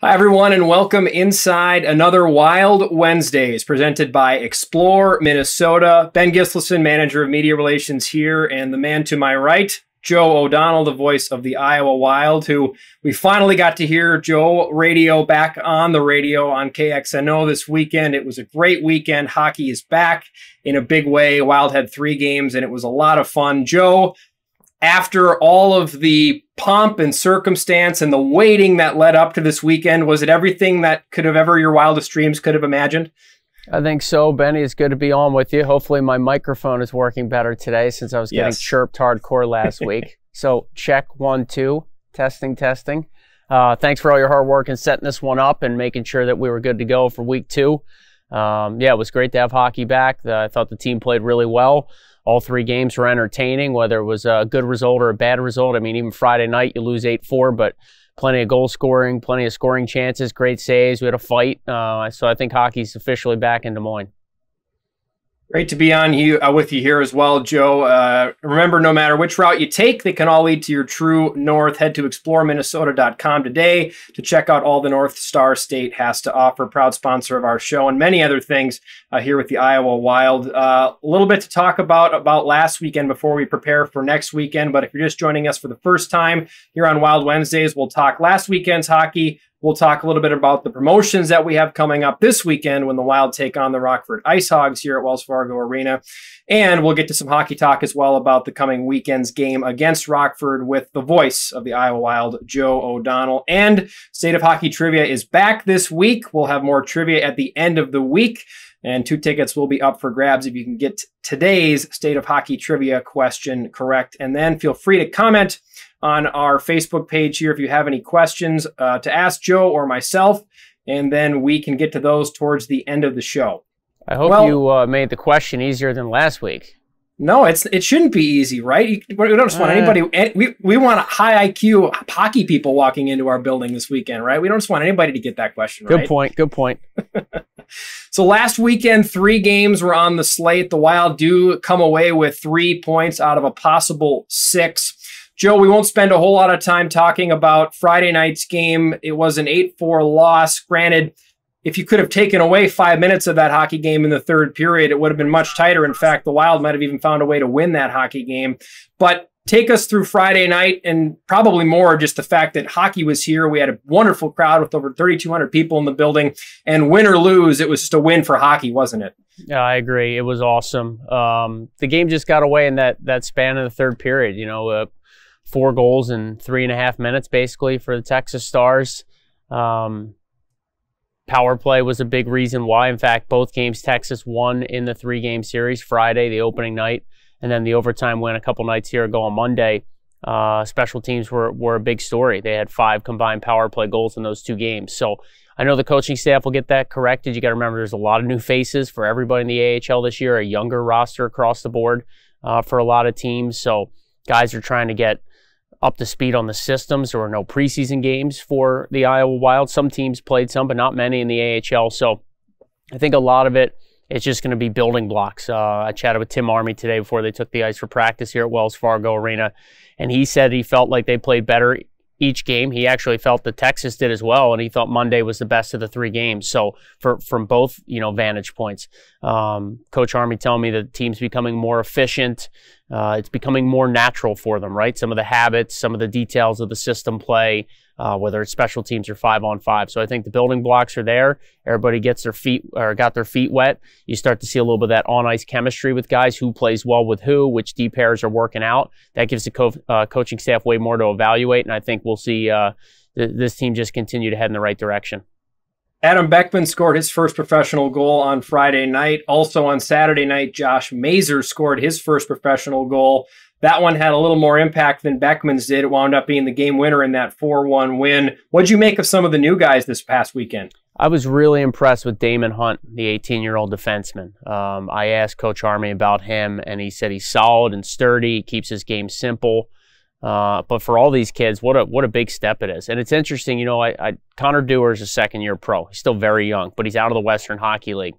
Hi, everyone, and welcome inside another Wild Wednesdays presented by Explore Minnesota. Ben Gislason, Manager of Media Relations here, and the man to my right, Joe O'Donnell, the voice of the Iowa Wild, who we finally got to hear Joe radio back on the radio on KXNO this weekend. It was a great weekend. Hockey is back in a big way. Wild had 3 games, and it was a lot of fun. Joe, after all of the pomp and circumstance and the waiting that led up to this weekend, was it everything that could have ever your wildest dreams could have imagined? I think so, Benny. It's good to be on with you. Hopefully my microphone is working better today since I was getting chirped hardcore last week. So check 1, 2, testing. Thanks for all your hard work in setting this one up and making sure that we were good to go for week 2. Yeah, it was great to have hockey back. I thought the team played really well. All 3 games were entertaining, whether it was a good result or a bad result. I mean, even Friday night, you lose 8-4, but plenty of goal scoring, plenty of scoring chances, great saves. We had a fight. So I think hockey's officially back in Des Moines. Great to be on with you here as well, Joe. Remember, no matter which route you take, they can all lead to your true north. Head to exploreminnesota.com today to check out all the North Star State has to offer. Proud sponsor of our show and many other things here with the Iowa Wild. A little bit to talk about last weekend before we prepare for next weekend. But if you're just joining us for the first time here on Wild Wednesdays, we'll talk last weekend's hockey. We'll talk a little bit about the promotions that we have coming up this weekend when the Wild take on the Rockford Ice Hogs here at Wells Fargo Arena. And we'll get to some hockey talk as well about the coming weekend's game against Rockford with the voice of the Iowa Wild, Joe O'Donnell. And State of Hockey Trivia is back this week. We'll have more trivia at the end of the week. And 2 tickets will be up for grabs if you can get today's State of Hockey Trivia question correct. And then feel free to comment on our Facebook page here if you have any questions to ask Joe or myself, and then we can get to those towards the end of the show. I hope you made the question easier than last week. No, it shouldn't be easy, right? We don't just want anybody. We want high IQ hockey people walking into our building this weekend, right? We don't just want anybody to get that question right. Good point. So last weekend, 3 games were on the slate. The Wild do come away with 3 points out of a possible 6. Joe, we won't spend a whole lot of time talking about Friday night's game. It was an 8-4 loss. Granted, if you could have taken away 5 minutes of that hockey game in the 3rd period, it would have been much tighter. In fact, the Wild might have even found a way to win that hockey game. But take us through Friday night, and probably more just the fact that hockey was here. We had a wonderful crowd with over 3,200 people in the building. And win or lose, it was just a win for hockey, wasn't it? Yeah, I agree. It was awesome. The game just got away in that span of the 3rd period. You know, 4 goals in 3.5 minutes, basically, for the Texas Stars. Power play was a big reason why. In fact, both games Texas won in the 3-game series. Friday, the opening night, and then the overtime win a couple nights here ago on Monday. Special teams were a big story. They had 5 combined power play goals in those 2 games. So I know the coaching staff will get that corrected. You got to remember there's a lot of new faces for everybody in the AHL this year, a younger roster across the board for a lot of teams. So guys are trying to get up to speed on the systems. There were no preseason games for the Iowa Wild. Some teams played some, but not many in the AHL. So I think a lot of it is just going to be building blocks. I chatted with Tim Army today before they took the ice for practice here at Wells Fargo Arena, and he said he felt like they played better each game. He actually felt that Texas did as well, and he thought Monday was the best of the 3 games. So from both vantage points, Coach Army telling me that the team's becoming more efficient. It's becoming more natural for them, right? Some of the habits, some of the details of the system play, whether it's special teams or 5-on-5. So I think the building blocks are there. Everybody gets got their feet wet. You start to see a little bit of that on-ice chemistry with guys, who plays well with who, which D pairs are working out. That gives the coaching staff way more to evaluate, and I think we'll see this team just continue to head in the right direction. Adam Beckman scored his first professional goal on Friday night. Also on Saturday night, Josh Mazer scored his first professional goal. That one had a little more impact than Beckman's did. It wound up being the game winner in that 4-1 win. What'd you make of some of the new guys this past weekend? I was really impressed with Damon Hunt, the 18-year-old defenseman. I asked Coach Army about him, and he said he's solid and sturdy, keeps his game simple. But for all these kids, what a big step it is. And it's interesting, Connor Dewar is a 2nd-year pro. He's still very young, but he's out of the Western Hockey League.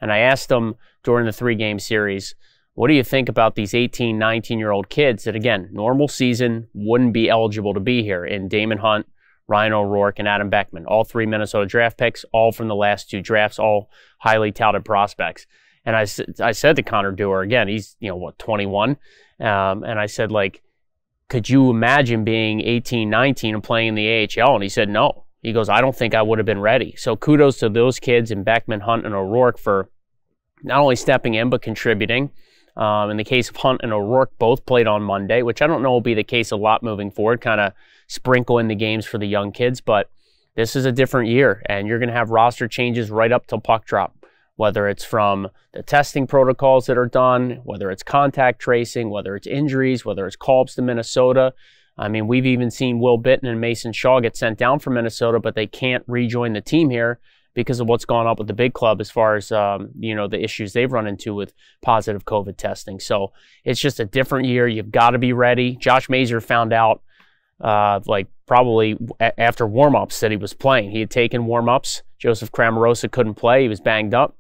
And I asked him during the 3-game series, what do you think about these 18, 19-year-old kids that, again, normal season wouldn't be eligible to be here in Damon Hunt, Ryan O'Rourke, and Adam Beckman, all 3 Minnesota draft picks, all from the last 2 drafts, all highly touted prospects. And I said to Connor Dewar, again, he's, 21. And I said, like, could you imagine being 18, 19 and playing in the AHL? And he said, no. He goes, I don't think I would have been ready. So kudos to those kids in Beckman, Hunt, and O'Rourke for not only stepping in, but contributing. In the case of Hunt and O'Rourke, both played on Monday, which I don't know will be the case a lot moving forward, kind of sprinkle in the games for the young kids. But this is a different year, and you're going to have roster changes right up till puck drop, whether it's from the testing protocols that are done, whether it's contact tracing, whether it's injuries, whether it's call-ups to Minnesota. I mean, we've even seen Will Bitton and Mason Shaw get sent down from Minnesota, but they can't rejoin the team here because of what's gone up with the big club as far as, the issues they've run into with positive COVID testing. So it's just a different year. You've got to be ready. Josh Mazur found out probably after warm-ups that he was playing. He had taken warm-ups. Joseph Cramarosa couldn't play. He was banged up.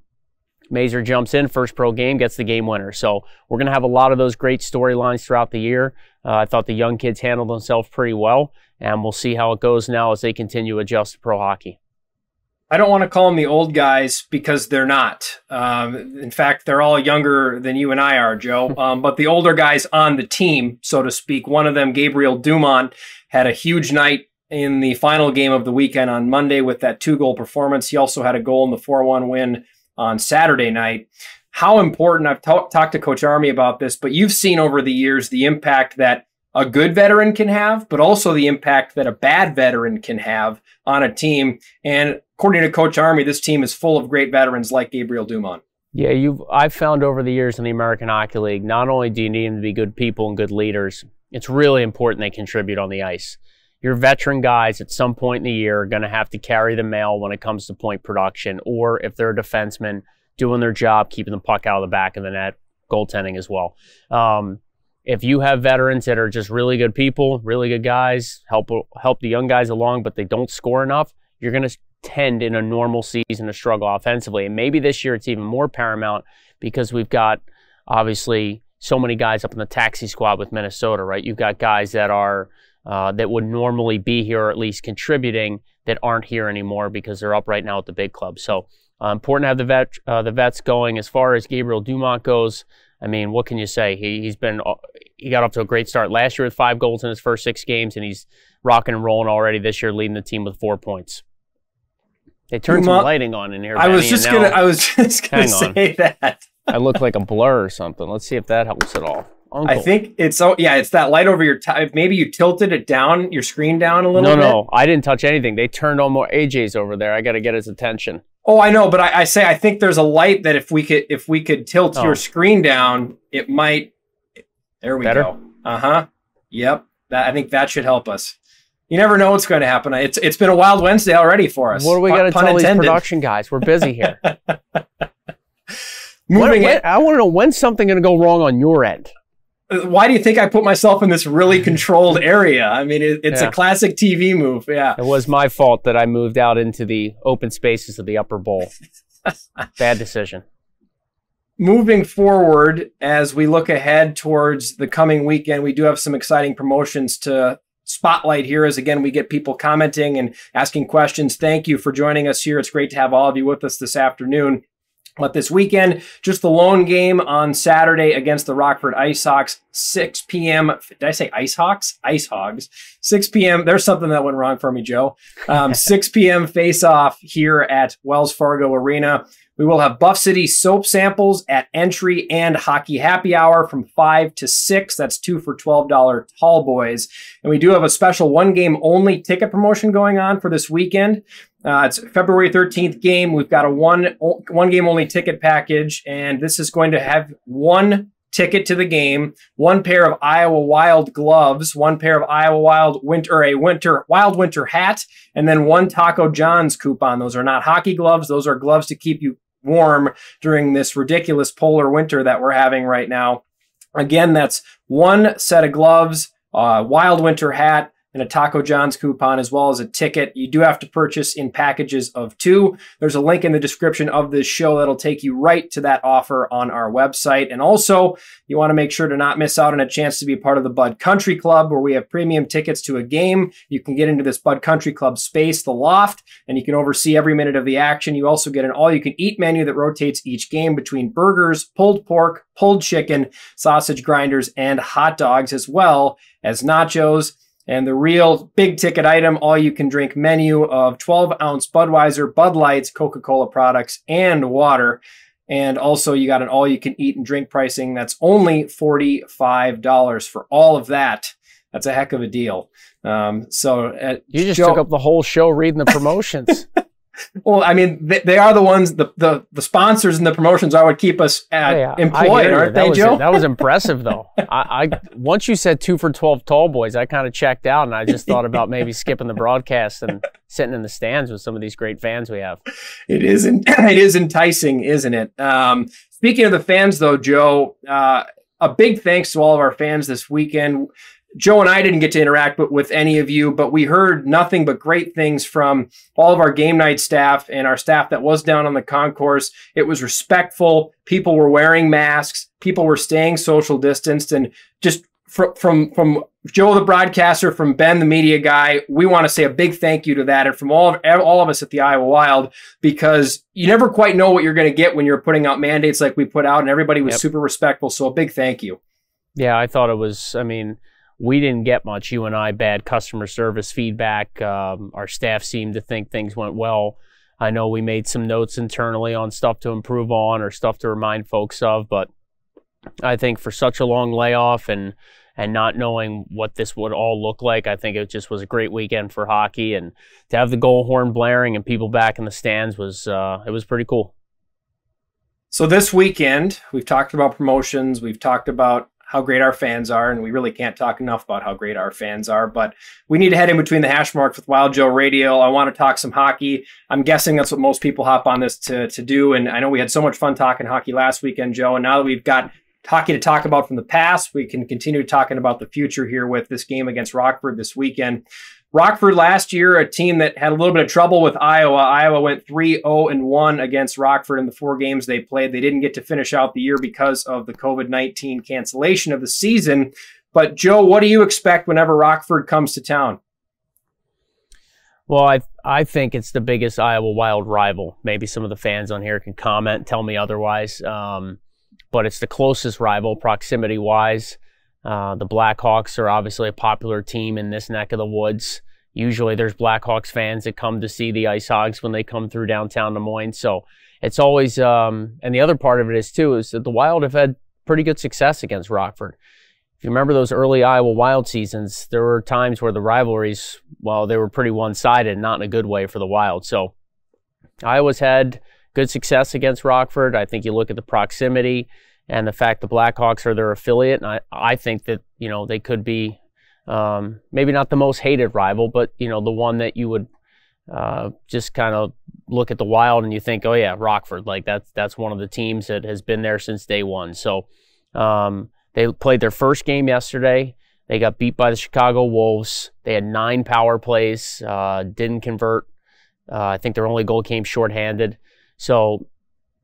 Mazur jumps in, first pro game, gets the game winner. So we're going to have a lot of those great storylines throughout the year. I thought the young kids handled themselves pretty well, and we'll see how it goes now as they continue to adjust to pro hockey. I don't want to call them the old guys because they're not. In fact, they're all younger than you and I are, Joe. But the older guys on the team, so to speak, one of them, Gabriel Dumont, had a huge night in the final game of the weekend on Monday with that 2-goal performance. He also had a goal in the 4-1 win on Saturday night. How important, I've talked to Coach Army about this, but you've seen over the years the impact that a good veteran can have, but also the impact that a bad veteran can have on a team. And according to Coach Army, this team is full of great veterans like Gabriel Dumont. Yeah, I've found over the years in the American Hockey League, not only do you need them to be good people and good leaders, it's really important they contribute on the ice. Your veteran guys at some point in the year are going to have to carry the mail when it comes to point production, or if they're a defenseman, doing their job, keeping the puck out of the back of the net, goaltending as well. If you have veterans that are just really good people, really good guys, help the young guys along, but they don't score enough, you're going to tend in a normal season to struggle offensively. And maybe this year it's even more paramount because we've got, obviously, so many guys up in the taxi squad with Minnesota, right? You've got guys that are that would normally be here or at least contributing that aren't here anymore because they're up right now at the big club. So important to have the vets going. As far as Gabriel Dumont goes, I mean, what can you say? He got off to a great start last year with 5 goals in his first 6 games, and he's rocking and rolling already this year, leading the team with 4 points. They turned some lighting on in here. I was just gonna say that. I look like a blur or something. Let's see if that helps at all. Uncle. I think it's that light over your top. Maybe you tilted it down, your screen down a little bit. No, I didn't touch anything. They turned on more. AJ's over there. I got to get his attention. Oh, I know, but I think there's a light that if we could tilt your screen down, it might. There we go. Yep. I think that should help us. You never know what's going to happen. It's been a wild Wednesday already for us. What do we got to tell these production guys? We're busy here. I want to know when's something going to go wrong on your end. Why do you think I put myself in this really controlled area? I mean, it's a classic TV move. Yeah. It was my fault that I moved out into the open spaces of the upper bowl. Bad decision. Moving forward, as we look ahead towards the coming weekend, we do have some exciting promotions to spotlight here as, again, we get people commenting and asking questions. Thank you for joining us here. It's great to have all of you with us this afternoon. But this weekend, just the lone game on Saturday against the Rockford Ice Hawks, 6 p.m. Did I say Ice Hawks? Ice Hogs. 6 p.m. There's something that went wrong for me, Joe. 6 p.m. face-off here at Wells Fargo Arena. We will have Buff City soap samples at entry and hockey happy hour from 5 to 6. That's 2 for $12 tall boys. And we do have a special one-game only ticket promotion going on for this weekend. It's February 13th game. We've got a one game only ticket package, and this is going to have 1 ticket to the game, 1 pair of Iowa Wild gloves, 1 pair of Iowa Wild Wild Winter hat, and then 1 Taco John's coupon. Those are not hockey gloves. Those are gloves to keep you warm during this ridiculous polar winter that we're having right now. Again, that's 1 set of gloves, Wild Winter hat, and a Taco John's coupon, as well as a ticket. You do have to purchase in packages of 2. There's a link in the description of this show that'll take you right to that offer on our website. And also, you want to make sure to not miss out on a chance to be part of the Bud Country Club, where we have premium tickets to a game. You can get into this Bud Country Club space, the Loft, and you can oversee every minute of the action. You also get an all-you-can-eat menu that rotates each game between burgers, pulled pork, pulled chicken, sausage grinders, and hot dogs, as well as nachos. And the real big ticket item, all-you-can-drink menu of 12-ounce Budweiser, Bud Lights, Coca-Cola products, and water. And also, you got an all-you-can-eat and drink pricing that's only $45 for all of that. That's a heck of a deal. You just took up the whole show reading the promotions. Well, I mean, they are the ones, the sponsors and the promotions are what keep us employed, aren't they, Joe? That was impressive, though. I once you said 2 for 12 tall boys, I kind of checked out, and I just thought about maybe skipping the broadcast and sitting in the stands with some of these great fans we have. It is enticing, isn't it? Speaking of the fans, though, Joe, a big thanks to all of our fans this weekend. Joe and I didn't get to interact with any of you, but we heard nothing but great things from all of our game night staff and our staff that was down on the concourse. It was respectful. People were wearing masks. People were staying social distanced. And just from Joe, the broadcaster, from Ben, the media guy, we want to say a big thank you to that. And from all of us at the Iowa Wild, because you never quite know what you're going to get when you're putting out mandates like we put out, and everybody was super respectful. So a big thank you. Yeah, I thought it was, we didn't get much, you and I, bad customer service feedback. Our staff seemed to think things went well. I know we made some notes internally on stuff to improve on or stuff to remind folks of, but I think for such a long layoff and not knowing what this would all look like, I think it just was a great weekend for hockey. And to have the goal horn blaring and people back in the stands was it was pretty cool. So this weekend, we've talked about promotions, we've talked about how great our fans are, and we really can't talk enough about how great our fans are, but we need to head in between the hash marks with Wild Joe Radio. I want to talk some hockey. I'm guessing that's what most people hop on this to do, and I know we had so much fun talking hockey last weekend, Joe, and now that we've got hockey to talk about from the past, we can continue talking about the future here with this game against Rockford this weekend. Rockford last year, a team that had a little bit of trouble with Iowa. Iowa went 3-0-1 against Rockford in the 4 games they played. They didn't get to finish out the year because of the COVID-19 cancellation of the season. But Joe, what do you expect whenever Rockford comes to town? Well, I think it's the biggest Iowa Wild rival. Maybe some of the fans on here can comment, tell me otherwise. But it's the closest rival proximity-wise. The Blackhawks are obviously a popular team in this neck of the woods. Usually there's Blackhawks fans that come to see the Ice Hogs when they come through downtown Des Moines. So it's always, and the other part of it is that the Wild have had pretty good success against Rockford. If you remember those early Iowa Wild seasons, there were times where the rivalries, well, they were pretty one-sided, not in a good way for the Wild. So Iowa's had good success against Rockford. I think you look at the proximity and the fact the Blackhawks are their affiliate, and I think that, they could be maybe not the most hated rival, but, the one that you would just kind of look at the Wild and you think, oh yeah, Rockford, like that's one of the teams that has been there since day one. So they played their first game yesterday. They got beat by the Chicago Wolves. They had 9 power plays, didn't convert. I think their only goal came shorthanded. So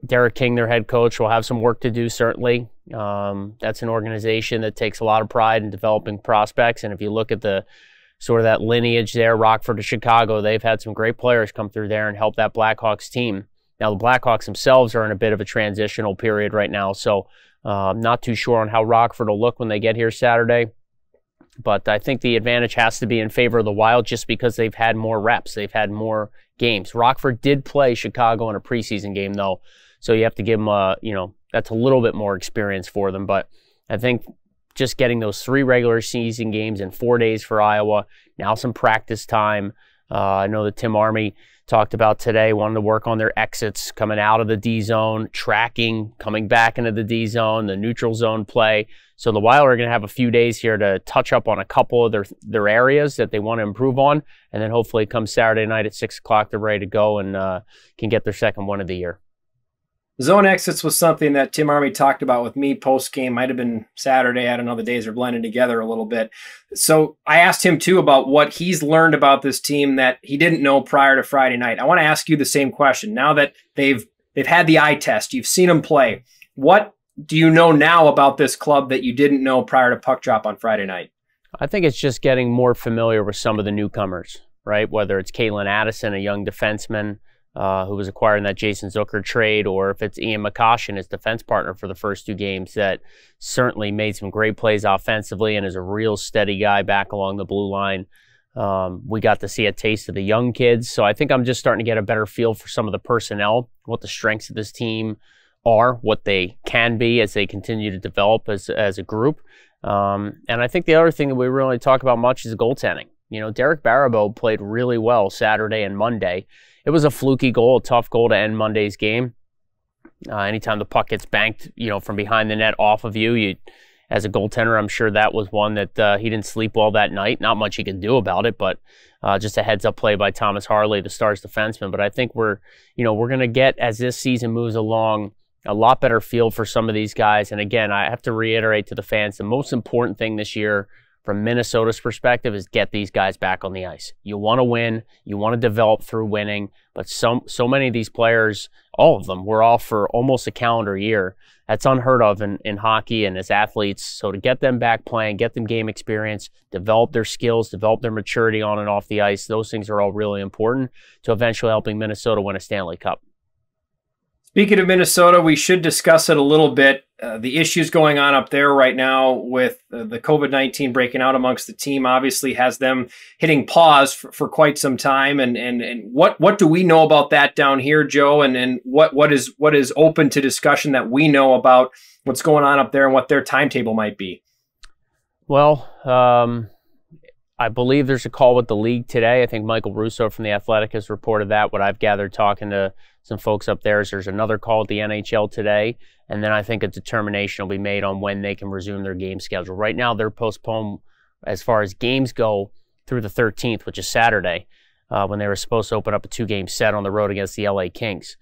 Derek King, their head coach, will have some work to do, certainly. That's an organization that takes a lot of pride in developing prospects. And if you look at the sort of that lineage there, Rockford to Chicago, they've had some great players come through there and help that Blackhawks team. Now, the Blackhawks themselves are in a bit of a transitional period right now, so I'm not too sure on how Rockford will look when they get here Saturday. But I think the advantage has to be in favor of the Wild just because they've had more reps. They've had more games. Rockford did play Chicago in a preseason game, though. So you have to give them, that's a little bit more experience for them. But I think just getting those 3 regular season games in 4 days for Iowa, now some practice time. I know that Tim Army talked about today, wanted to work on their exits, coming out of the D zone, tracking, coming back into the D zone, the neutral zone play. So the Wild are going to have a few days here to touch up on a couple of their areas that they want to improve on. And then hopefully come Saturday night at 6 o'clock, they're ready to go and can get their second one of the year. Zone exits was something that Tim Army talked about with me post-game. Might have been Saturday. I don't know. The days are blending together a little bit. So I asked him, too, about what he's learned about this team that he didn't know prior to Friday night. I want to ask you the same question. Now that they've had the eye test, you've seen them play, what do you know now about this club that you didn't know prior to puck drop on Friday night? I think it's just getting more familiar with some of the newcomers, right? Whether it's Caitlin Addison, a young defenseman, who was acquired in that Jason Zucker trade, or if it's Ian McCoshen, his defense partner for the first 2 games, that certainly made some great plays offensively and is a real steady guy back along the blue line. We got to see a taste of the young kids, so I think I'm just starting to get a better feel for some of the personnel, what the strengths of this team are, what they can be as they continue to develop as a group. And I think the other thing that we really talk about much is goaltending. You know, Derek Baribeau played really well Saturday and Monday. It was a fluky goal, a tough goal to end Monday's game. Anytime the puck gets banked, you know, from behind the net off of you, as a goaltender, I'm sure that was one that he didn't sleep well that night. Not much he could do about it, but just a heads-up play by Thomas Harley, the Stars defenseman. But I think we're going to get, as this season moves along, a lot better feel for some of these guys. And again, I have to reiterate to the fans, the most important thing this year from Minnesota's perspective is get these guys back on the ice. You want to win, you want to develop through winning, but so many of these players, all of them, were off for almost a calendar year. That's unheard of in hockey and as athletes. So to get them back playing, get them game experience, develop their skills, develop their maturity on and off the ice, those things are all really important to eventually helping Minnesota win a Stanley Cup. Speaking of Minnesota, we should discuss it a little bit. The issues going on up there right now with the COVID-19 breaking out amongst the team obviously has them hitting pause for quite some time. And what do we know about that down here, Joe? And what is open to discussion that we know about what's going on up there and what their timetable might be? Well, I believe there's a call with the league today. I think Michael Russo from The Athletic has reported that. What I've gathered talking to some folks up there is there's another call at the NHL today, and then I think a determination will be made on when they can resume their game schedule. Right now, they're postponed as far as games go through the 13th, which is Saturday, when they were supposed to open up a 2-game set on the road against the LA Kings.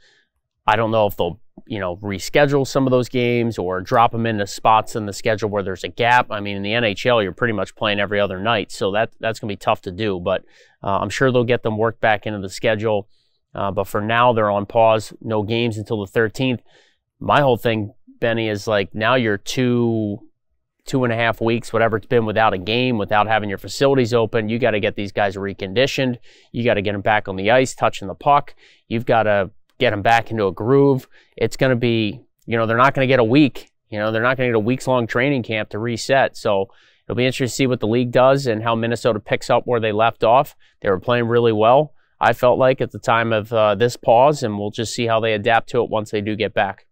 I don't know if they'll reschedule some of those games or drop them into spots in the schedule where there's a gap. I mean, in the NHL, you're pretty much playing every other night, so that's going to be tough to do. But I'm sure they'll get them worked back into the schedule. But for now, they're on pause. No games until the 13th. My whole thing, Benny, is like now you're 2.5 weeks, whatever it's been, without a game, without having your facilities open. You got to get these guys reconditioned. You got to get them back on the ice, touching the puck. You've got to get them back into a groove. It's going to be, they're not going to get a week. They're not going to get a weeks-long training camp to reset. So it'll be interesting to see what the league does and how Minnesota picks up where they left off. They were playing really well, I felt like, at the time of this pause, and we'll just see how they adapt to it once they do get back.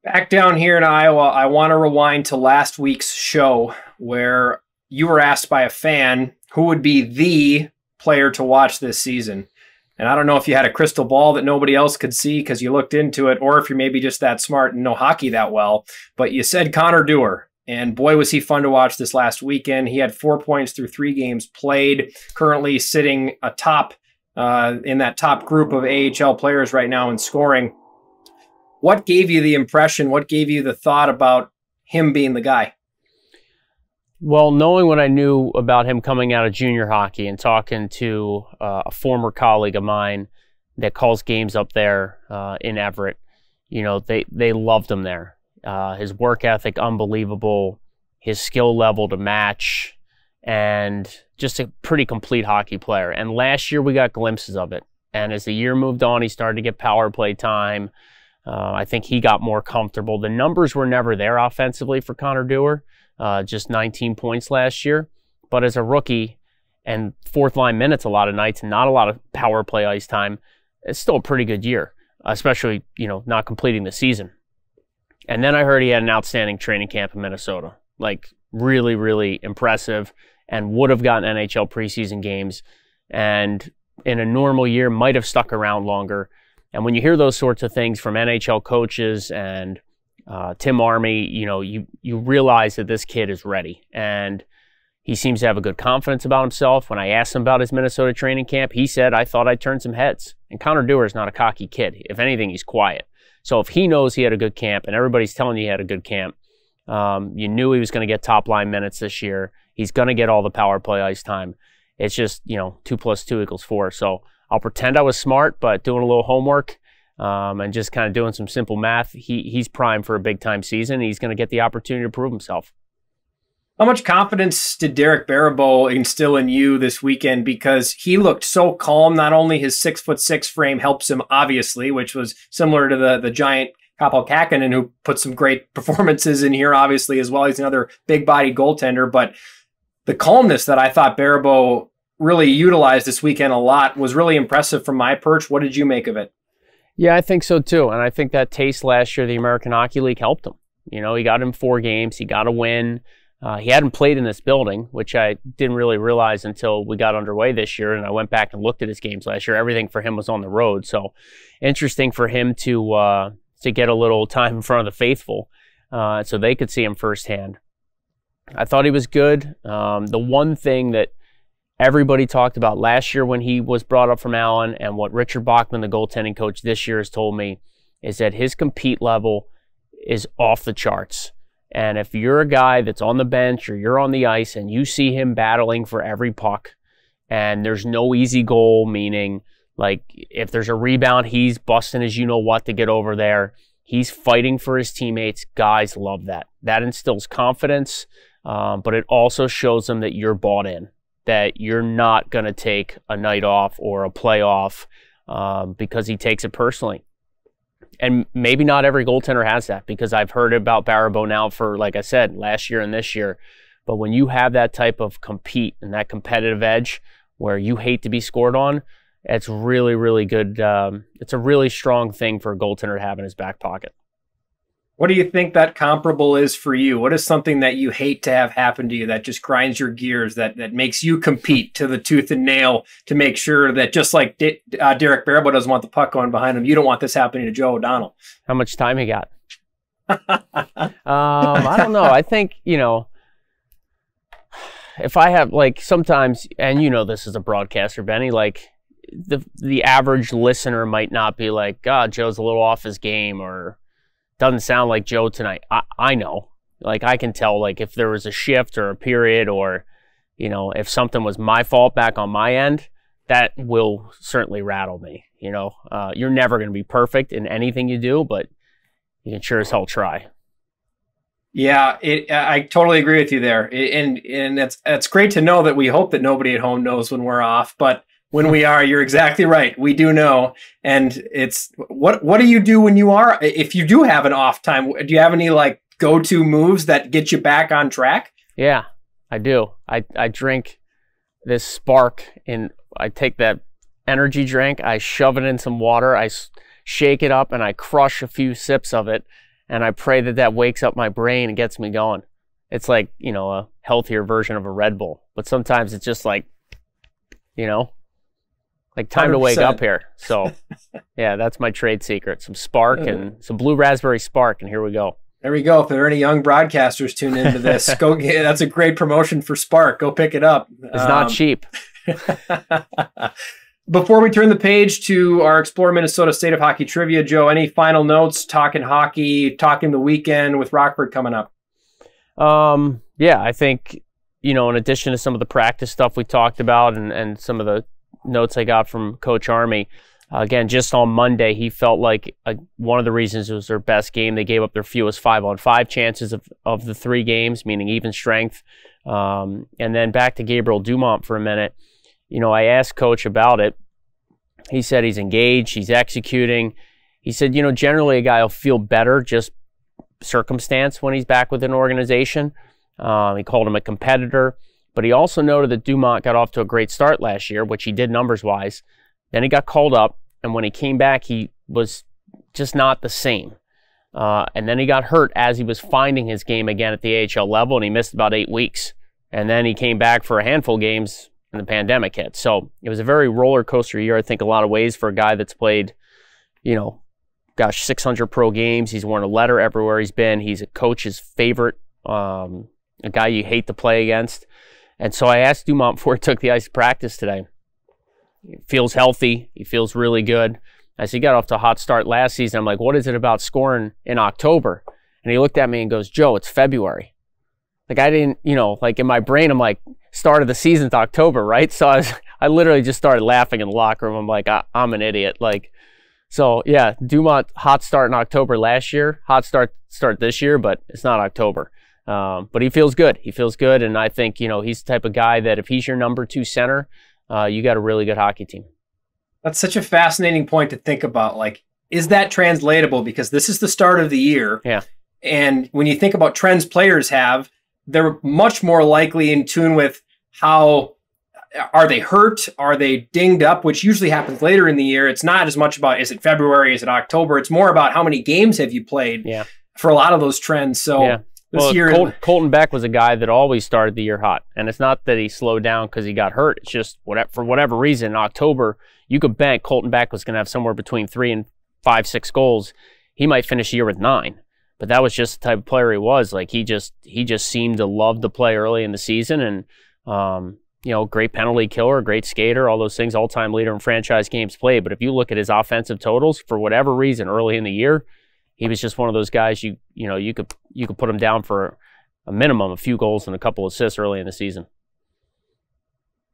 Back down here in Iowa, I want to rewind to last week's show where you were asked by a fan who would be the player to watch this season. And I don't know if you had a crystal ball that nobody else could see because you looked into it, or if you're maybe just that smart and know hockey that well, but you said Connor Dewar. And boy, was he fun to watch this last weekend. He had 4 points through 3 games played, currently sitting atop in that top group of AHL players right now in scoring. What gave you the impression, what gave you the thought about him being the guy? Well, knowing what I knew about him coming out of junior hockey and talking to a former colleague of mine that calls games up there in Everett, they loved him there. His work ethic, unbelievable, his skill level to match, and just a pretty complete hockey player. And last year we got glimpses of it. And as the year moved on, he started to get power play time. I think he got more comfortable. The numbers were never there offensively for Connor Dewar. Just 19 points last year. But as a rookie and fourth line minutes a lot of nights and not a lot of power play ice time, it's still a pretty good year, especially, not completing the season. And then I heard he had an outstanding training camp in Minnesota, like really, really impressive, and would have gotten NHL preseason games, and in a normal year might have stuck around longer. And when you hear those sorts of things from NHL coaches and Tim Army, you realize that this kid is ready, and he seems to have a good confidence about himself. When I asked him about his Minnesota training camp, he said, "I thought I'd turn some heads." And Connor Dewar is not a cocky kid. If anything, he's quiet. So if he knows he had a good camp and everybody's telling you he had a good camp, you knew he was going to get top line minutes this year. He's going to get all the power play ice time. It's just, 2 + 2 = 4. So I'll pretend I was smart, but doing a little homework and just kind of doing some simple math, he's primed for a big time season. He's going to get the opportunity to prove himself. How much confidence did Derek Baribeau instill in you this weekend? Because he looked so calm. Not only his 6'6" frame helps him, obviously, which was similar to the giant Kaapo Kähkönen, who put some great performances in here, obviously, as well. He's another big-bodied goaltender. But the calmness that I thought Baribeau really utilized this weekend a lot was really impressive from my perch. What did you make of it? Yeah, I think so too. And I think that taste last year of the American Hockey League helped him. He got him 4 games. He got a win. He hadn't played in this building, which I didn't really realize until we got underway this year, and I went back and looked at his games last year. Everything for him was on the road, so interesting for him to get a little time in front of the faithful so they could see him firsthand. I thought he was good. The one thing that everybody talked about last year when he was brought up from Allen, and what Richard Bachman, the goaltending coach this year, has told me, is that his compete level is off the charts. And if you're a guy that's on the bench or you're on the ice and you see him battling for every puck and there's no easy goal, meaning like if there's a rebound, he's busting his you-know-what to get over there. He's fighting for his teammates. Guys love that. That instills confidence, but it also shows them that you're bought in, that you're not going to take a night off or a play off because he takes it personally. And maybe not every goaltender has that, because I've heard about Baribeau now for, like I said, last year and this year. But when you have that type of compete and that competitive edge where you hate to be scored on, it's really, really good. It's a really strong thing for a goaltender to have in his back pocket. What do you think that comparable is for you? What is something that you hate to have happen to you that just grinds your gears, that makes you compete to the tooth and nail to make sure that, just like Derek Baribeau doesn't want the puck going behind him, you don't want this happening to Joe O'Donnell? How much time he got? I don't know. I think, if I have, like, sometimes, and this is a broadcaster, Benny, like the average listener might not be like, God, Joe's a little off his game, or doesn't sound like Joe tonight. I know. Like, I can tell, like, if there was a shift or a period, or, if something was my fault back on my end, that will certainly rattle me. You're never going to be perfect in anything you do, but you can sure as hell try. Yeah, I totally agree with you there. And it's great to know that we hope that nobody at home knows when we're off, but when we are, you're exactly right. We do know. And it's what do you do when you are, if you do have an off time? Do you have any like go-to moves that get you back on track? Yeah, I do. I drink this Spark, and I take that energy drink, I shove it in some water, I shake it up, and I crush a few sips of it, and I pray that wakes up my brain and gets me going. It's like, a healthier version of a Red Bull. But sometimes it's just like, like time 100%. To wake up here. So, yeah, that's my trade secret. Some Spark and some blue raspberry Spark, and here we go. There we go. If there are any young broadcasters tuned into this, that's a great promotion for Spark. Go pick it up. It's not cheap. Before we turn the page to our Explore Minnesota State of Hockey Trivia, Joe, any final notes, talking hockey, talking the weekend with Rockford coming up? Yeah, I think, in addition to some of the practice stuff we talked about and some of the notes I got from Coach Army, again, just on Monday, he felt like one of the reasons it was their best game. They gave up their fewest 5-on-5 chances of the 3 games, meaning even strength. And then back to Gabriel Dumont for a minute. I asked Coach about it. He said he's engaged, he's executing. He said, generally a guy will feel better just circumstance when he's back with an organization. He called him a competitor. But he also noted that Dumont got off to a great start last year, which he did numbers-wise. Then he got called up, and when he came back, he was just not the same. And then he got hurt as he was finding his game again at the AHL level, and he missed about 8 weeks. And then he came back for a handful of games, and the pandemic hit. So it was a very roller coaster year, I think, a lot of ways for a guy that's played, 600 pro games. He's worn a letter everywhere he's been. He's a coach's favorite, a guy you hate to play against. And so I asked Dumont before he took the ice to practice today. He feels healthy. He feels really good. As he got off to a hot start last season, I'm like, what is it about scoring in October? And he looked at me and goes, Joe, it's February. Like, I didn't, like in my brain, I'm like, start of the season's October, right? So I literally just started laughing in the locker room. I'm like, I'm an idiot. Like, so yeah, Dumont hot start in October last year, hot start this year, but it's not October. But he feels good. He feels good, and I think he's the type of guy that if he's your number 2 center, you got a really good hockey team. That's such a fascinating point to think about. Like, is that translatable? Because this is the start of the year. Yeah. And when you think about trends players have, they're much more likely in tune with how are they hurt? Are they dinged up? Which usually happens later in the year. It's not as much about, is it February? Is it October? It's more about how many games have you played for a lot of those trends. So this year, Colton Beck was a guy that always started the year hot. And it's not that he slowed down because he got hurt. It's just for whatever reason, in October, you could bank Colton Beck was going to have somewhere between 3 and 5, 6 goals. He might finish the year with 9. But that was just the type of player he was. Like, he just seemed to love to play early in the season, and great penalty killer, great skater, all those things, all-time leader in franchise games played. But if you look at his offensive totals, for whatever reason, early in the year, he was just one of those guys you could put him down for a minimum, a few goals and a couple assists early in the season.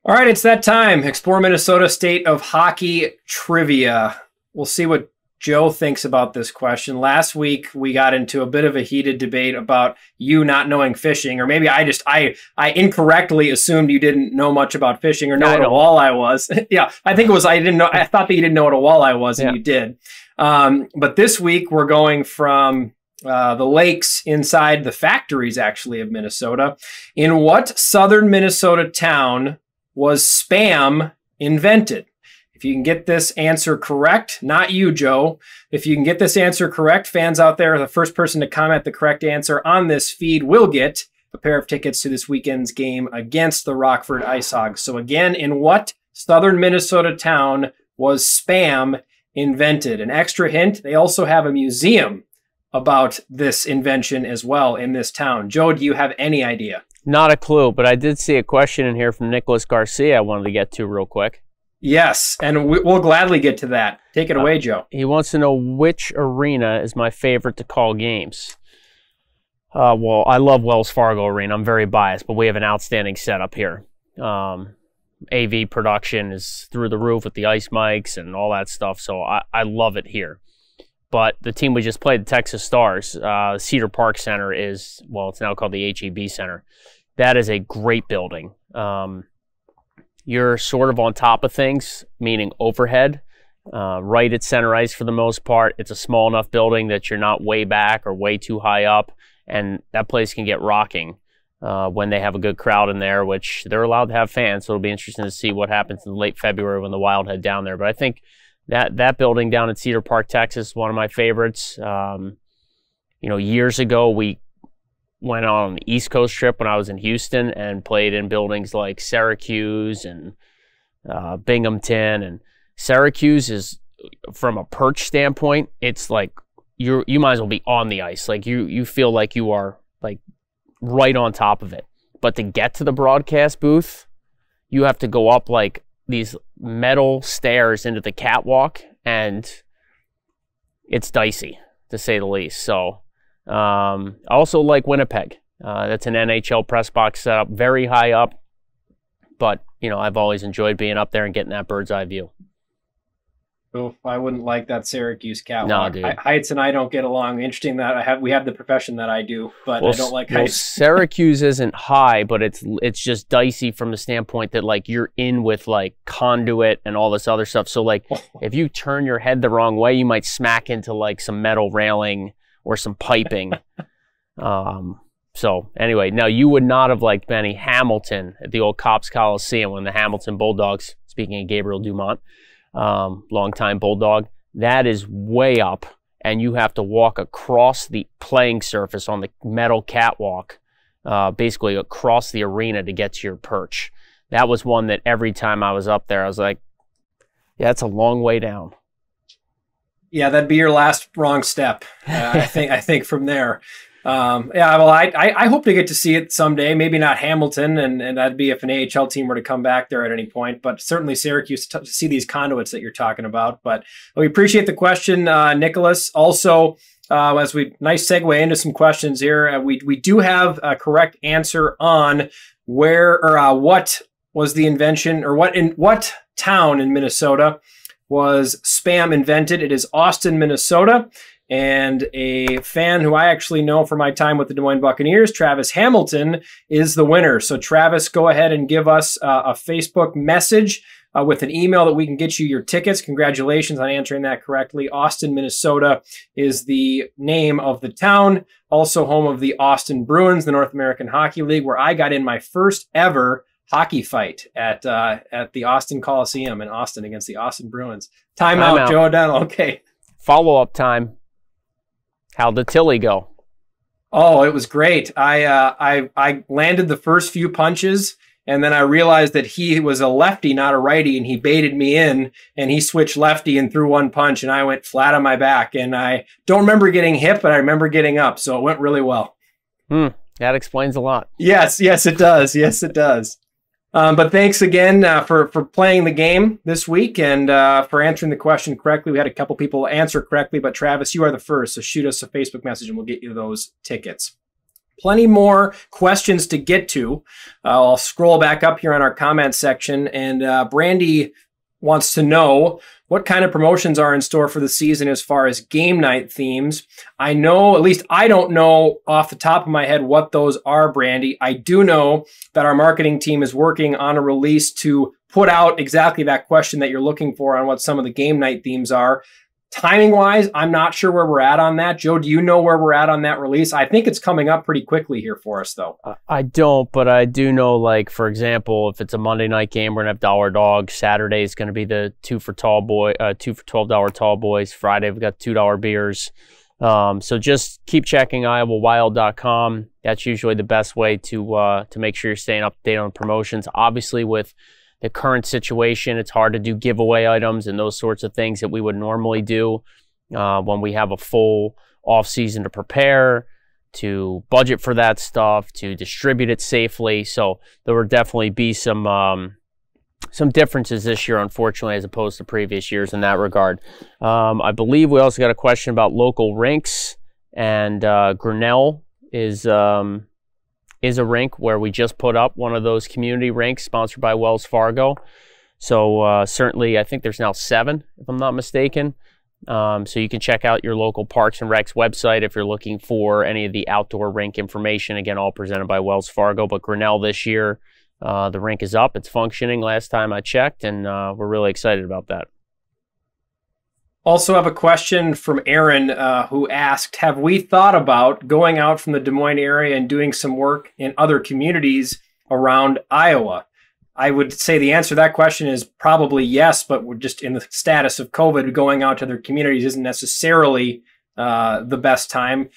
All right, it's that time. Explore Minnesota State of Hockey trivia. We'll see what Joe thinks about this question. Last week, we got into a bit of a heated debate about you not knowing fishing, or maybe I incorrectly assumed you didn't know much about fishing or know what a walleye was. Yeah, I think it was I thought that you didn't know what a walleye was, and you did. But this week, we're going from the lakes inside the factories, actually, of Minnesota. In what southern Minnesota town was Spam invented? If you can get this answer correct, not you, Joe. If you can get this answer correct, fans out there, the first person to comment the correct answer on this feed will get a pair of tickets to this weekend's game against the Rockford Ice Hogs. So again, in what southern Minnesota town was Spam invented? An extra hint, they also have a museum about this invention as well in this town. Joe, do you have any idea? Not a clue, but I did see a question in here from Nicholas Garcia I wanted to get to real quick. Yes, and we'll gladly get to that. Take it away, Joe. He wants to know which arena is my favorite to call games. Well, I love Wells Fargo Arena. I'm very biased, but we have an outstanding setup here. AV production is through the roof with the ice mics and all that stuff, so I love it here. But the team we just played, the Texas Stars, Cedar Park Center is, well, it's now called the HEB Center. That is a great building. You're sort of on top of things, meaning overhead, right at center ice for the most part. It's a small enough building that you're not way back or way too high up, and that place can get rocking when they have a good crowd in there, which they're allowed to have fans, so it'll be interesting to see what happens in late February when the Wild head down there. But I think that building down in Cedar Park, Texas, is one of my favorites. Years ago, we went on an East Coast trip when I was in Houston and played in buildings like Syracuse and Binghamton. And Syracuse is, from a perch standpoint, it's like you might as well be on the ice. Like you feel like you are like right on top of it. But to get to the broadcast booth, you have to go up like these metal stairs into the catwalk, and it's dicey, to say the least. So I also like Winnipeg. That's an NHL press box setup, very high up. But, I've always enjoyed being up there and getting that bird's eye view. Oh, I wouldn't like that Syracuse catwalk. No, dude. Heights and I don't get along. Interesting that we have the profession that I do, but I don't like heights. Syracuse isn't high, but it's just dicey from the standpoint that like you're in with like conduit and all this other stuff. So like if you turn your head the wrong way, you might smack into like some metal railing or some piping. So anyway, now you would not have liked Benny Hamilton at the old Cops Coliseum when the Hamilton Bulldogs, speaking of Gabriel Dumont, longtime Bulldog, that is way up, and you have to walk across the playing surface on the metal catwalk, basically across the arena to get to your perch. That was one that every time I was up there, I was like, yeah, it's a long way down. Yeah, that'd be your last wrong step, I think from there. Yeah, well, I hope to get to see it someday. Maybe not Hamilton, and that'd be if an AHL team were to come back there at any point. But certainly Syracuse to see these conduits that you're talking about. But we appreciate the question, Nicholas. Also, as we nice segue into some questions here, we do have a correct answer on where or what was the invention, or what town in Minnesota was Spam invented. It is Austin, Minnesota. And a fan who I actually know from my time with the Des Moines Buccaneers, Travis Hamilton, is the winner. So Travis, go ahead and give us a Facebook message with an email that we can get you your tickets. Congratulations on answering that correctly. Austin, Minnesota is the name of the town. Also home of the Austin Bruins, the North American Hockey League, where I got in my first ever hockey fight at the Austin Coliseum in Austin against the Austin Bruins. Timeout, Joe O'Donnell. Okay. Follow-up time. How'd the Tilly go? Oh, it was great. I landed the first few punches, and then I realized that he was a lefty, not a righty, and he baited me in, and he switched lefty and threw one punch, and I went flat on my back. And I don't remember getting hit, but I remember getting up, so it went really well. That explains a lot. Yes, it does. Yes, it does. But thanks again for playing the game this week and for answering the question correctly. We had a couple people answer correctly, but Travis, you are the first, so shoot us a Facebook message and we'll get you those tickets. Plenty more questions to get to. I'll scroll back up here on our comment section, and Brandy wants to know what kind of promotions are in store for the season as far as game night themes. I know, at least I don't know off the top of my head what those are, Brandy. I do know that our marketing team is working on a release to put out exactly that question that you're looking for on what some of the game night themes are. Timing-wise, I'm not sure where we're at on that. Joe, do you know where we're at on that release? I think it's coming up pretty quickly here for us, though. I don't, but I do know, like, for example, if it's a Monday night game, we're going to have Dollar Dog. Saturday is going to be the $2 for $12 tall boys. Friday, we've got $2 beers. So just keep checking IowaWild.com. That's usually the best way to make sure you're staying up to date on promotions. Obviously, with the current situation, it's hard to do giveaway items and those sorts of things that we would normally do when we have a full off season to prepare, to budget for that stuff, to distribute it safely. So there will definitely be some differences this year, unfortunately, as opposed to previous years in that regard. I believe we also got a question about local rinks, and Grinnell is a rink where we just put up one of those community rinks sponsored by Wells Fargo. So certainly, I think there's now 7, if I'm not mistaken. So you can check out your local Parks and Recs website if you're looking for any of the outdoor rink information. Again, all presented by Wells Fargo. But Grinnell this year, the rink is up. It's functioning last time I checked, and we're really excited about that. Also have a question from Aaron who asked, have we thought about going out from the Des Moines area and doing some work in other communities around Iowa? I would say the answer to that question is probably yes, but we're just in the status of COVID, going out to other communities isn't necessarily the best time.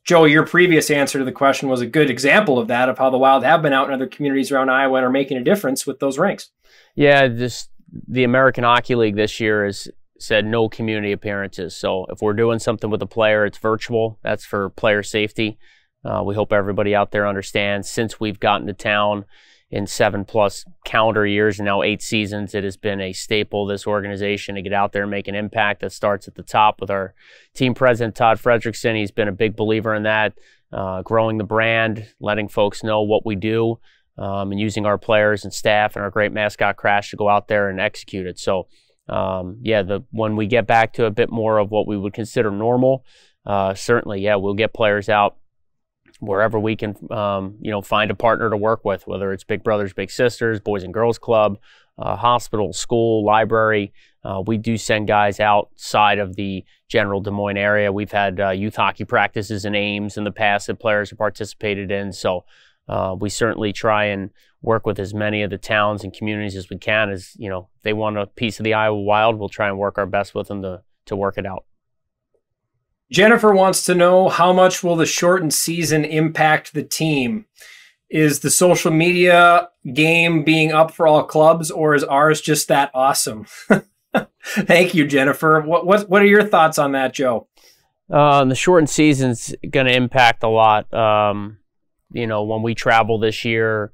Joe, your previous answer to the question was a good example of that, of how the Wild have been out in other communities around Iowa and are making a difference with those rinks. Yeah, just the American Hockey League this year has said no community appearances. So if we're doing something with a player, it's virtual. That's for player safety. We hope everybody out there understands. Since we've gotten to town in 7+ calendar years and now 8 seasons, it has been a staple of this organization to get out there and make an impact. That starts at the top with our team president, Todd Fredrickson. He's been a big believer in that, growing the brand, letting folks know what we do, and using our players and staff and our great mascot Crash to go out there and execute it. So when we get back to a bit more of what we would consider normal, certainly, we'll get players out wherever we can, find a partner to work with, whether it's Big Brothers, Big Sisters, Boys and Girls Club, hospital, school, library. We do send guys outside of the general Des Moines area. We've had youth hockey practices in Ames in the past that players have participated in. So we certainly try and work with as many of the towns and communities as we can. As they want a piece of the Iowa Wild, we'll try and work our best with them to work it out. Jennifer wants to know, how much will the shortened season impact the team? Is the social media game being up for all clubs, or is ours just that awesome? Thank you, Jennifer. What are your thoughts on that, Joe? The shortened season's going to impact a lot. When we travel this year,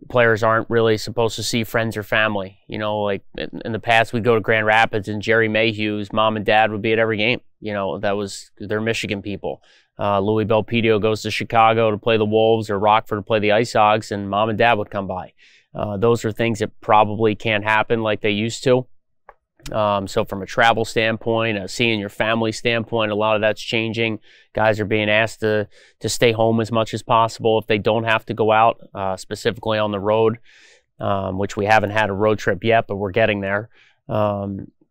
players aren't really supposed to see friends or family. Like in the past, we'd go to Grand Rapids and Jerry Mayhew's mom and dad would be at every game. They're Michigan people. Louis Belpedio goes to Chicago to play the Wolves or Rockford to play the Ice Hogs, and mom and dad would come by. Those are things that probably can't happen like they used to. So from a travel standpoint, seeing your family standpoint, a lot of that's changing. Guys are being asked to stay home as much as possible if they don't have to go out, specifically on the road, which we haven't had a road trip yet, but we're getting there.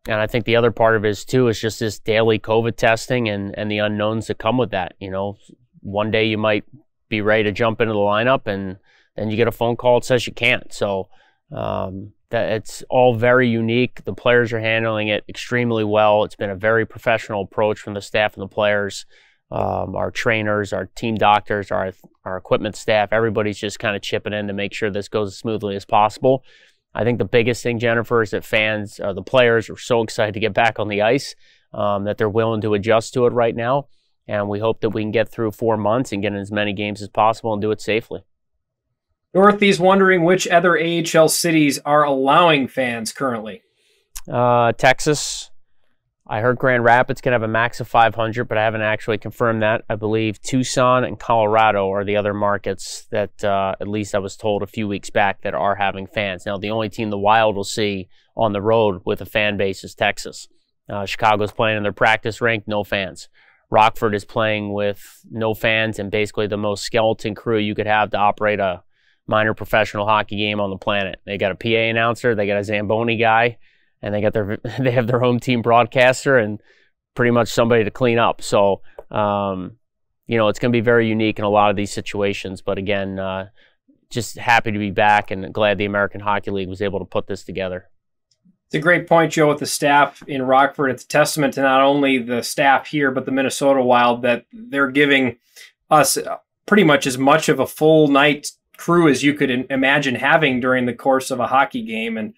And I think the other part of it is just this daily COVID testing and the unknowns that come with that. One day you might be ready to jump into the lineup, and then you get a phone call that says you can't. So that it's all very unique. The players are handling it extremely well. It's been a very professional approach from the staff and the players, our trainers, our team doctors, our equipment staff. Everybody's just kind of chipping in to make sure this goes as smoothly as possible. I think the biggest thing, Jennifer, is that the players are so excited to get back on the ice that they're willing to adjust to it right now. And we hope that we can get through 4 months and get in as many games as possible and do it safely. Dorothy's wondering which other AHL cities are allowing fans currently. Texas. I heard Grand Rapids can have a max of 500, but I haven't actually confirmed that. I believe Tucson and Colorado are the other markets that, at least I was told a few weeks back, that are having fans. Now, the only team the Wild will see on the road with a fan base is Texas. Chicago's playing in their practice rink, no fans. Rockford is playing with no fans and basically the most skeleton crew you could have to operate a minor professional hockey game on the planet. They got a PA announcer, they got a Zamboni guy, and they have their home team broadcaster and pretty much somebody to clean up. So, it's going to be very unique in a lot of these situations. But again, just happy to be back and glad the American Hockey League was able to put this together. It's a great point, Joe, with the staff in Rockford. It's a testament to not only the staff here, but the Minnesota Wild, that they're giving us pretty much as much of a full night crew as you could imagine having during the course of a hockey game. And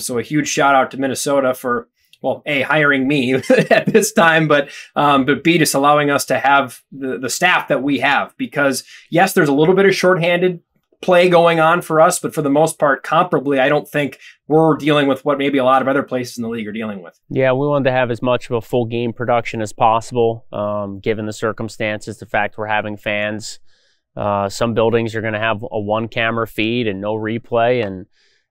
so a huge shout out to Minnesota for, well, A, hiring me at this time, but B, just allowing us to have the staff that we have. Because yes, there's a little bit of shorthanded play going on for us, but for the most part, comparably, I don't think we're dealing with what maybe a lot of other places in the league are dealing with. Yeah, we wanted to have as much of a full game production as possible, given the circumstances, the fact we're having fans. Some buildings are going to have a one-camera feed and no replay. And,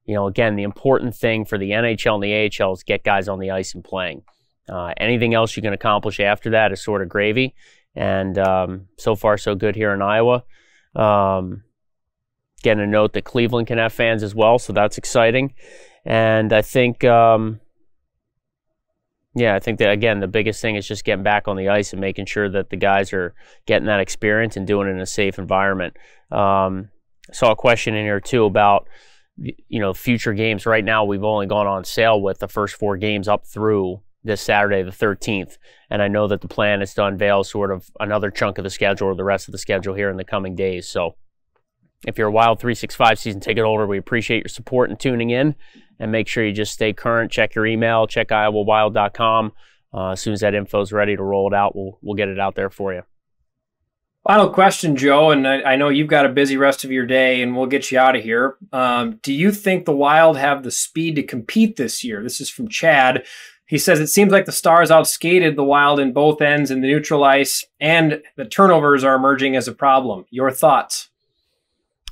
again, the important thing for the NHL and the AHL is get guys on the ice and playing. Anything else you can accomplish after that is sort of gravy. And so far, so good here in Iowa. Getting a note that Cleveland can have fans as well, so that's exciting. And I think, I think that, again, the biggest thing is just getting back on the ice and making sure that the guys are getting that experience and doing it in a safe environment. I saw a question in here, too, about, future games. Right now, we've only gone on sale with the first 4 games up through this Saturday, the 13th. And I know that the plan is to unveil sort of another chunk of the schedule or the rest of the schedule here in the coming days. So if you're a Wild 365 season ticket holder, we appreciate your support and tuning in. And make sure you just stay current. Check your email. Check iowawild.com. As soon as that info is ready to roll it out, we'll get it out there for you. Final question, Joe, and I know you've got a busy rest of your day, and we'll get you out of here. Do you think the Wild have the speed to compete this year? This is from Chad. He says, it seems like the Stars outskated the Wild in both ends in the neutral ice, and the turnovers are emerging as a problem. Your thoughts?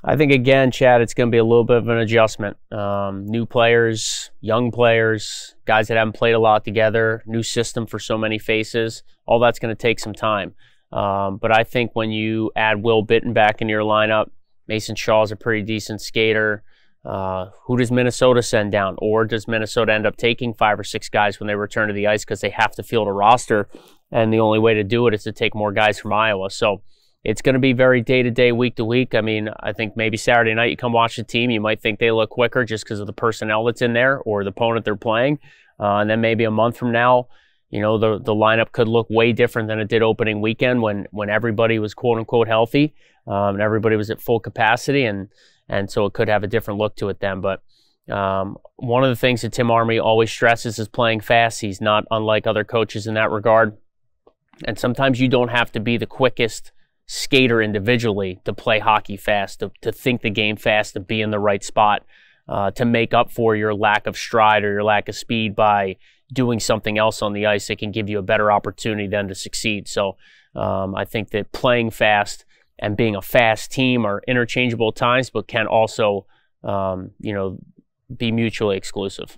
I think, again, Chad, it's going to be a little bit of an adjustment. New players, young players, guys that haven't played a lot together, new system for so many faces. All that's going to take some time. But I think when you add Will Bitton back in your lineup, Mason Shaw's a pretty decent skater. Who does Minnesota send down? Or does Minnesota end up taking 5 or 6 guys when they return to the ice because they have to field a roster? And the only way to do it is to take more guys from Iowa. So it's going to be very day-to-day, week-to-week. I mean, I think maybe Saturday night you come watch the team, you might think they look quicker just because of the personnel that's in there or the opponent they're playing. And then maybe a month from now, the lineup could look way different than it did opening weekend when everybody was quote-unquote healthy and everybody was at full capacity. And so it could have a different look to it then. But one of the things that Tim Army always stresses is playing fast. He's not unlike other coaches in that regard. And sometimes you don't have to be the quickest skater individually to play hockey fast, to think the game fast, to be in the right spot, to make up for your lack of stride or your lack of speed by doing something else on the ice that can give you a better opportunity then to succeed. So I think that playing fast and being a fast team are interchangeable at times, but can also, be mutually exclusive.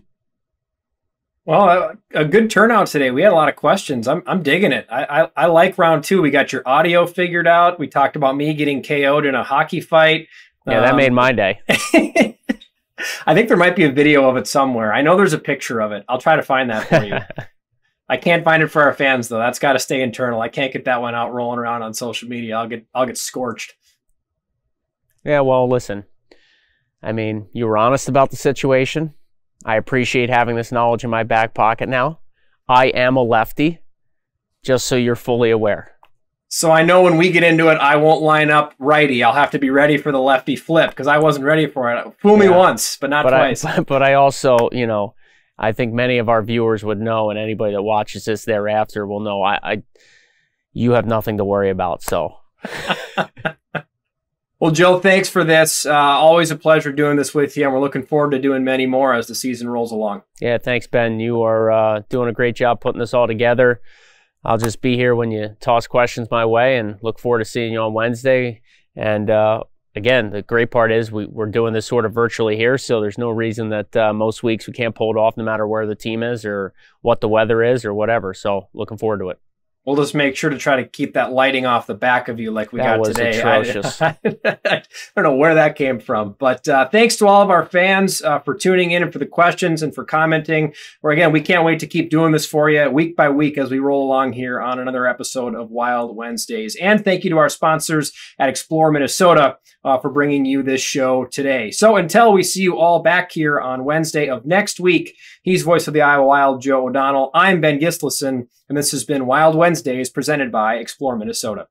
Well, a good turnout today. We had a lot of questions. I'm digging it. I like round 2. We got your audio figured out. We talked about me getting KO'd in a hockey fight. Yeah, that made my day. I think there might be a video of it somewhere. I know there's a picture of it. I'll try to find that for you. I can't find it for our fans though. That's got to stay internal. I can't get that one out rolling around on social media. I'll get scorched. Yeah, well, listen. I mean, you were honest about the situation. I appreciate having this knowledge in my back pocket now. I am a lefty, just so you're fully aware. So I know when we get into it, I won't line up righty. I'll have to be ready for the lefty flip because I wasn't ready for it. Fool me once, but not twice. But I also, I think many of our viewers would know, and anybody that watches this thereafter will know, you have nothing to worry about. So. Well, Joe, thanks for this. Always a pleasure doing this with you, and we're looking forward to doing many more as the season rolls along. Yeah, thanks, Ben. You are doing a great job putting this all together. I'll just be here when you toss questions my way, and look forward to seeing you on Wednesday. And again, the great part is we're doing this sort of virtually here, so there's no reason that most weeks we can't pull it off no matter where the team is or what the weather is or whatever. So looking forward to it. We'll just make sure to try to keep that lighting off the back of you like we got today. Atrocious. I don't know where that came from. But thanks to all of our fans for tuning in and for the questions and for commenting. Or again, we can't wait to keep doing this for you week by week as we roll along here on another episode of Wild Wednesdays. And thank you to our sponsors at Explore Minnesota for bringing you this show today. So until we see you all back here on Wednesday of next week, he's voice of the Iowa Wild, Joe O'Donnell. I'm Ben Gislason, and this has been Wild Wednesdays presented by Explore Minnesota.